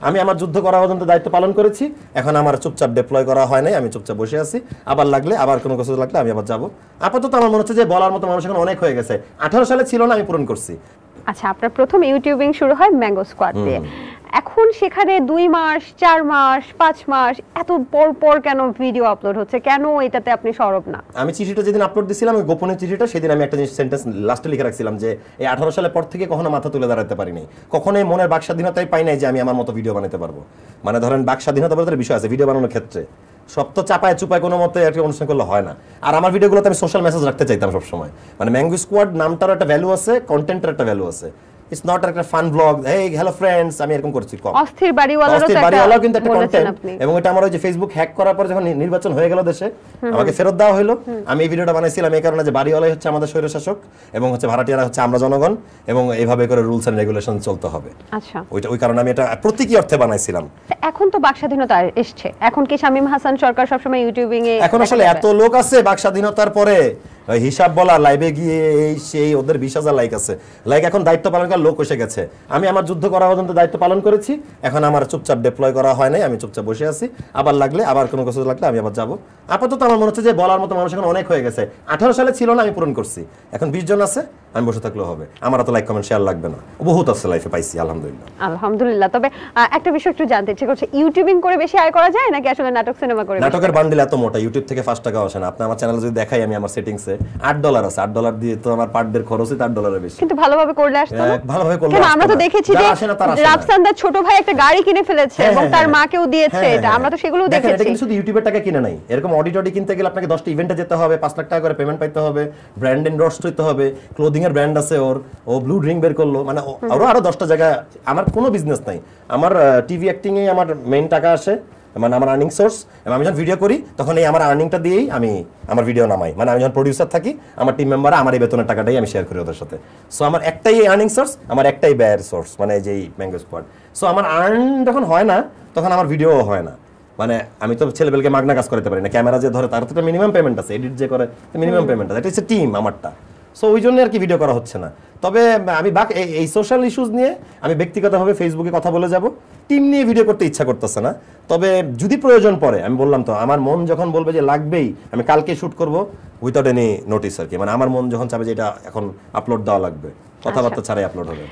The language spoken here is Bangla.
আমি আমার যুদ্ধ করা পর্যন্ত দায়িত্ব পালন করেছি, এখন আমার চুপচাপ ডিপ্লয় করা হয় নাই, আমি চুপচাপ বসে আছি। আবার লাগলে আবার কোনো কিছু লাগলে আমি আবার যাব। আপাতত আমার মনে হচ্ছে যে বলার মতো মানুষ এখন অনেক হয়ে গেছে। 18 সালে ছিল না, আমি পূরণ করছি। আচ্ছা, আপনার প্রথম ইউটিউবিং শুরু হয় ম্যাঙ্গো স্কোয়াড দিয়ে, এখন সেখানে 2 মাস 4 মাস 5 মাস এত পর পর কেন ভিডিও আপলোড হচ্ছে, কেন এটাতে আপনি সরব না? আমি চিঠিটা যেদিন আপলোড দিছিলাম, ওই গোপনীয় চিঠিটা, সেদিন আমি একটা সেন্টেন্স লাস্টে লিখে রাখছিলাম যে এই 18 সালের পর থেকে কখনো মাথা তুলে দাঁড়াতে পারিনি, কখনোই মনের বাক স্বাধীনতাই পাই নাই যে আমি আমার মতো ভিডিও বানাতে পারবো। মানে ধরেন বাক স্বাধীনতা বলতে বিষয় আছে ভিডিও বানানোর ক্ষেত্রে, সব তো চাপায় চুপায় কোনো মতে একটা অনুষ্ঠান করলে হয় না। আর আমার ভিডিওগুলোতে আমি সোশ্যাল মেসেজ রাখতে চাইতাম সবসময়। মানে ম্যাঙ্গো স্কোয়াড নামটার একটা ভ্যালু আছে, কন্টেন্টের একটা ভ্যালু আছে। ইটস নট একটা fun blog, hey hello friends, আমি এরকম করছি কম। অস্থির বাড়িওয়ালাও কিন্তু একটা কন্টেন্ট, এবং এটা আমার ওই যে ফেসবুক হ্যাক করার পর যখন নির্বাচন হয়ে গেল দেশে, আমাকে ফেরত দেওয়া হলো। আমি এই ভিডিওটা বানাইছিলাম এই কারণে যে বাড়িওয়ালাই হচ্ছে আমাদের স্বৈরশাসক এবং হচ্ছে ভাড়াটিয়ারা হচ্ছে আমরা জনগণ, এবং এইভাবে করে রুলস এন্ড রেগুলেশন চলতে হবে। আচ্ছা, ওই কারণে আমি এটা প্রতীকী অর্থে বানাইছিলাম। এখন তো বাক স্বাধীনতা এসছে, এখন কি শামীম হাসান সরকার সবসময় ইউটিউবিং এ এখন আসলে এত লোক আছে বাক স্বাধীনতার পরে হিসাব বলা, লাইভে গিয়ে এই সেই, ওদের 20,000 লাইক আছে, লাইক এখন দায়িত্ব পালন করার লোক এসে গেছে। আমি আমার যুদ্ধ করা পর্যন্ত দায়িত্ব পালন করেছি, এখন আমার চুপচাপ ডিপ্লয় করা হয় নাই, আমি চুপচাপ বসে আছি। আবার লাগলে আবার কোনো কিছু লাগলে আমি আবার যাব। আপাতত আমার মনে হচ্ছে যে বলার মতো মানুষ এখন অনেক হয়ে গেছে। 18 সালে ছিল না, আমি পূরণ করছি। এখন 20 জন আছে, আমি বসে থাকলেও হবে। আমার তো লাইক কমেন্ট শেয়ার লাগবে না, বহুত আছে লাইফে পাইছি আলহামদুলিল্লাহ। আলহামদুলিল্লাহ। তবে একটা বিষয় একটু জানতে ইচ্ছে করছে, ইউটিউবিং করে বেশি আয় করা যায় নাকি আসলে নাটক সিনেমা করে? নাটকের বান্ডিল এত মোটা, ইউটিউব থেকে 5 টাকা আসে না। আপনি আমার চ্যানেলে যদি দেখাই, আমি আমার সেটিংসে $8 আছে, $8 দিয়ে তো আমার পার ডের খরচই $8 বেশি। কিন্তু ভালোভাবে করলে আসতো না? ভালোভাবে করলে কেন, আমরা তো দেখেছি যে রাফসানদার ছোট ভাই একটা গাড়ি কিনে ফেলেছে এবং তার মাকেও দিয়েছে, এটা আমরা তো সেগুলোও দেখেছি। এটা কিন্তু শুধু ইউটিউবের টাকা কিনে নাই, এরকম অডিটরি কিনতে গেলে আপনাকে 10টা ইভেন্টে যেতে হবে, 5 লাখ টাকা করে পেমেন্ট পাইতে হবে, ব্র্যান্ড এন্ডোর্স হইতে হবে, ক্লোদিং এর ব্র্যান্ড আছে ওর, ও ব্লু ড্রিঙ্ক বের করলো, মানে আরো 10টা জায়গা। আমার কোনো বিজনেস নাই, আমার টিভি অ্যাক্টিং এ আমার মেইন টাকা আসে, মানে আমার আর্নিং সোর্স। আমি যখন ভিডিও করি তখন এই আমার আর্নিংটা দিয়েই আমি আমার ভিডিও নামাই। মানে আমি যখন প্রডিউসার থাকি, আমার টিম মেম্বাররা আমার এই বেতনের টাকাটাই আমি শেয়ার করি ওদের সাথে। সো আমার একটাই আর্নিং সোর্স, আমার একটাই ব্যয়ের সোর্স, মানে যেই ম্যাঙ্গো স্কোয়াড। সো আমার আর্ন যখন হয় না, তখন আমার ভিডিও হয় না। মানে আমি তো ছেলেবেলকে মাগনা কাজ করতে পারি না, ক্যামেরা যে ধরে তার তো একটা মিনিমাম পেমেন্ট আছে, এডিট যে করে মিনিমাম পেমেন্ট আছে, এটা হচ্ছে টিম আমারটা। সো ওই জন্য আর কি ভিডিও করা হচ্ছে না। তবে আমি এই সোশ্যাল ইস্যুস নিয়ে আমি ব্যক্তিগতভাবে ফেসবুকে কথা বলে যাব, টিম নিয়ে ভিডিও করতে ইচ্ছা করতেছে না। তবে যদি প্রয়োজন পড়ে, আমি বললাম তো, আমার মন যখন বলবে যে লাগবেই, আমি কালকে শুট করব উইথাউট এনি নোটিস আর কি। মানে আমার মন যখন চাবে যে এটা এখন আপলোড দেওয়া লাগবে, কথাবার্তা ছাড়াই আপলোড হবে।